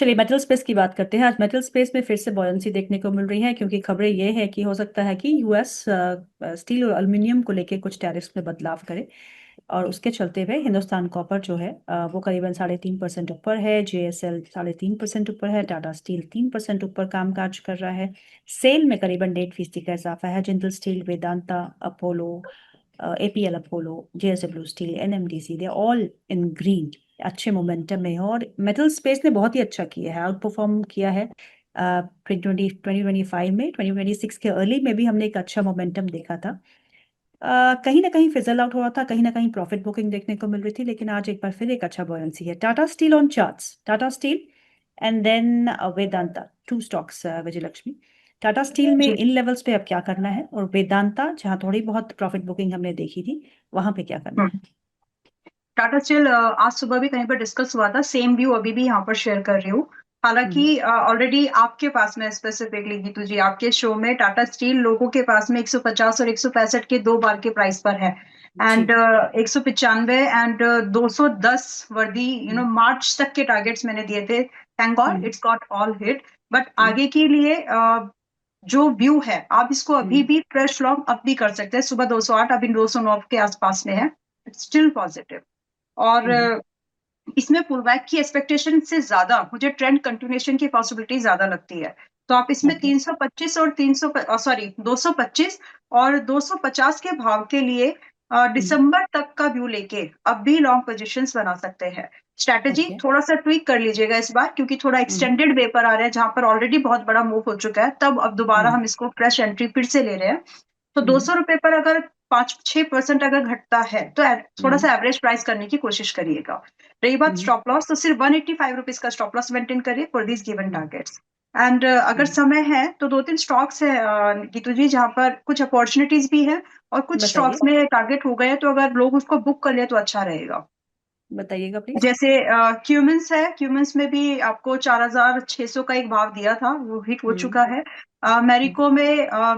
चलिए metal space की बात करते हैं। आज मेटल स्पेस में फिर से बॉयंसी देखने को मिल रही है, क्योंकि खबरें ये है कि हो सकता है कि यूएस स्टील और एल्युमिनियम को लेके कुछ टैरिफ्स में बदलाव करे, और उसके चलते हुए हिंदुस्तान कॉपर जो है वो करीबन 3.5% ऊपर है, जेएसएल 3.5% ऊपर है, टाटा स्टील 3% ऊपर कामकाज कर रहा है। सेल में करीबन 1.5% का इजाफा है। Jindal steel, Vedanta, Apollo, APL Apollo, JSW steel, NMDC, they all in green, अच्छे मोमेंटम में है। और मेटल स्पेस ने बहुत ही अच्छा किया है, आउट परफॉर्म किया है। 2025 में, 2026 के अर्ली में भी हमने एक अच्छा मोमेंटम देखा था। कहीं ना कहीं फिजल आउट हो रहा था, कहीं ना कहीं प्रॉफिट बुकिंग देखने को मिल रही थी, लेकिन आज एक बार फिर एक अच्छा बॉयंसी है। Tata steel on charts, Tata steel and then Vedanta, two stocks Vijay Lakshmi. Tata steel में जी। इन लेवल्स पे अब क्या करना है, और वेदांता जहां थोड़ी बहुत प्रॉफिट बुकिंग हमने देखी थी, वहां पे क्या करना है। हम्म। टाटा स्टील आज सुबह भी कहीं पर डिस्कस हुआ था, सेम व्यू अभी भी यहाँ पर शेयर कर रही हूँ। हालांकि हम्म। ऑलरेडी आपके पास में स्पेसिफिकली गीतू जी, आपके शो में टाटा स्टील लोगों के पास में 150 और 165 के दो बार के प्राइस पर है। And ji. 195 एंड 210 वर्दी मार्च तक के टारगेट्स मैंने दिए थे। Thank God hmm. It's got all hit. But hmm. आगे के लिए जो व्यू है, आप इसको अभी हम्म। भी फ्रेश लॉन्ग अप भी कर सकते हैं। सुबह 208, अभी 209 के आसपास में है। It's still positive. और हम्म। इसमें पुलबैक की एक्सपेक्टेशन से ज्यादा मुझे ट्रेंड कंटिन्यूएशन की पॉसिबिलिटी ज्यादा लगती है। तो आप इसमें ओके। 325 और 225 और 250 के भाव के लिए हम्म। दिसंबर तक का व्यू लेके अब भी लॉन्ग पोजीशंस बना सकते हैं। Strategy okay. थोड़ा सा ट्विक कर लीजिएगा इस बार, क्योंकि थोड़ा हम्म। एक्सटेंडेड पेपर आ रहा है जहां पर ऑलरेडी बहुत बड़ा मूव हो चुका है, तब अब दोबारा हम्म। हम इसको फ्रेश एंट्री फिर से ले रहे हैं। तो दो हम्म। सौ रुपए पर अगर 5-6% अगर घटता है तो थोड़ा हम्म। सा एवरेज प्राइस करने की कोशिश करिएगा। रही बात हम्म। स्टॉप लॉस, तो सिर्फ 185 रुपीज का स्टॉप लॉस मेंटेन करिए for these given hmm. Targets. And अगर हम्म। समय है तो दो तीन स्टॉक्स है गीतू जी, जहां पर कुछ अपॉर्चुनिटीज भी है और कुछ बताइए। स्टॉक्स में टारगेट हो गए हैं, तो अगर लोग उसको बुक कर ले तो अच्छा रहेगा। बताइएगा प्लीज। जैसे क्यूमिंस है, क्यूमिंस में भी आपको 4,600 का एक भाव दिया था, वो हिट हो हम्म। चुका है। हम्म।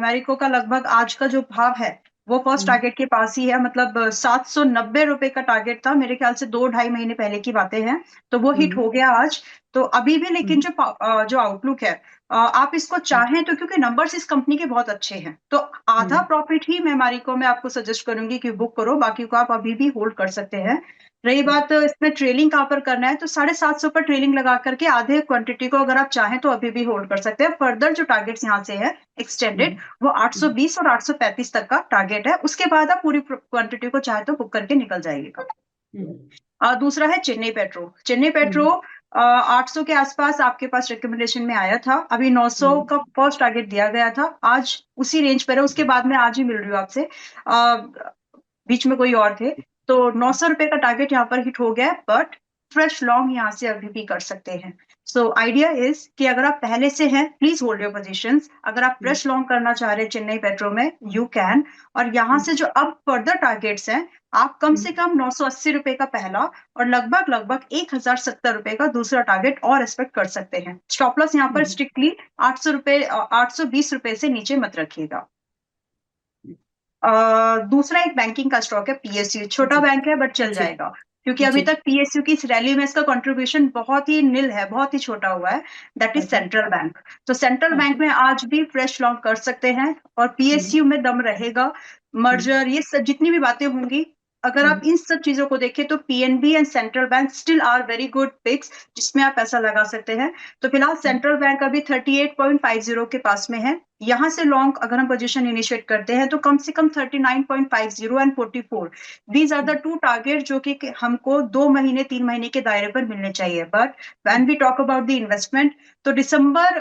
मैरिको का लगभग आज का जो भाव है वो फर्स्ट हम्म। टारगेट के पास ही है। मतलब 790 रुपए का टारगेट था, मेरे ख्याल से 2-2.5 महीने पहले की बातें हैं। तो वो हिट हम्म। हो गया आज। तो अभी भी लेकिन हम्म। जो आउटलुक है, आप इसको हम्म। चाहें तो, क्योंकि नंबर्स इस कंपनी के बहुत अच्छे हैं, तो आधा हम्म। प्रॉफिट ही मैं मैरिको में आपको सजेस्ट करूंगी कि बुक करो, बाकी को आप अभी भी होल्ड कर सकते हैं। रही बात इसमें ट्रेलिंग कहाँ पर करना है, तो 750 पर ट्रेलिंग लगा करके आधे क्वांटिटी को अगर आप चाहें तो अभी भी होल्ड कर सकते हैं। फर्दर जो टारगेट्स यहाँ से है एक्सटेंडेड, हम्म। वो हम्म। 820 और 835 तक का टारगेट है। उसके बाद आप पूरी क्वांटिटी को चाहे तो बुक करके निकल जाइएगा। हम्म। दूसरा है चेन्नई पेट्रो। चेन्नई पेट्रो हम्म। 800 के आसपास आपके पास रिकमेंडेशन में आया था, अभी 900 हम्म। का फर्स्ट टारगेट दिया गया था, आज उसी रेंज पर है। उसके बाद में आज ही मिल रही हूँ आपसे, बीच में कोई और थे। तो 900 रुपए का टारगेट यहाँ पर हिट हो गया है, बट फ्रेश लॉन्ग यहाँ से अभी भी कर सकते हैं। सो आइडिया इज कि अगर आप पहले से हैं प्लीज होल्ड योर पोजीशंस। अगर आप हम्म। फ्रेश लॉन्ग करना चाह रहे हैं चेन्नई पेट्रो में, यू कैन। और यहाँ हम्म। से जो अब फर्दर टारगेट्स हैं, आप कम से हम्म। कम 980 रुपए का पहला और लगभग लगभग 1,070 रुपए का दूसरा टारगेट और एक्सपेक्ट कर सकते हैं। स्टॉप लॉस यहाँ पर हम्म। स्ट्रिक्टली 820 रुपए से नीचे मत रखिएगा। दूसरा एक बैंकिंग का स्टॉक है पीएसयू। छोटा जी। बैंक है बट चल जी। जाएगा, क्योंकि अभी जी। तक पीएसयू की इस रैली में इसका कंट्रीब्यूशन बहुत ही निल है, बहुत ही छोटा हुआ है। That is okay. Central bank. तो सेंट्रल ओके। बैंक में आज भी फ्रेश लॉन्ग कर सकते हैं, और हम्म। पीएसयू में दम रहेगा। हम्म। मर्जर, ये सब जितनी भी बातें होंगी, अगर आप हम्म। इन सब चीजों को देखें तो PNB and central bank still are very good picks जिसमें आप पैसा लगा सकते हैं। तो फिलहाल हम्म। सेंट्रल बैंक अभी 38.50 के पास में है। यहां से लॉन्ग अगर हम पोजीशन इनिशिएट करते हैं तो कम से कम 39.50 and 44, these are the two target जो कि हमको 2 महीने 3 महीने के दायरे पर मिलने चाहिए। But when we talk about the investment, तो दिसंबर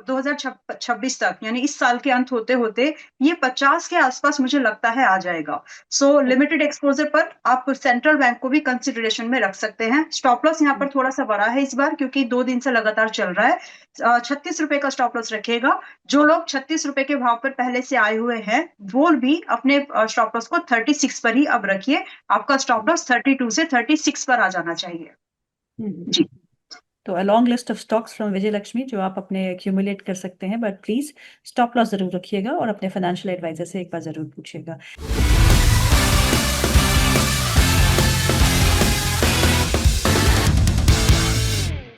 2026 तक, यानी इस साल के अंत होते होते, ये 50 के आसपास मुझे लगता है आ जाएगा। So okay. लिमिटेड एक्सपोजर पर आप सेंट्रल बैंक को भी कंसिडरेशन में रख सकते हैं। स्टॉप लॉस यहाँ पर थोड़ा सा बड़ा है इस बार, क्योंकि 2 दिन से लगातार चल रहा है। 36 रुपए का स्टॉप लॉस रखिएगा। जो लोग 36 रुपए के भाव पर पहले से आए हुए हैं, वो भी अपने स्टॉप लॉस को 36 पर ही अब रखिए। आपका स्टॉप लॉस 32 से 36 पर आ जाना चाहिए। हम्म। जी। तो a long list of stocks from Vijay Lakshmi जो आप अपने एक्यूमुलेट कर सकते हैं, बट प्लीज स्टॉप लॉस जरूर रखिएगा और अपने फाइनेंशियल एडवाइजर से एक बार जरूर पूछिएगा।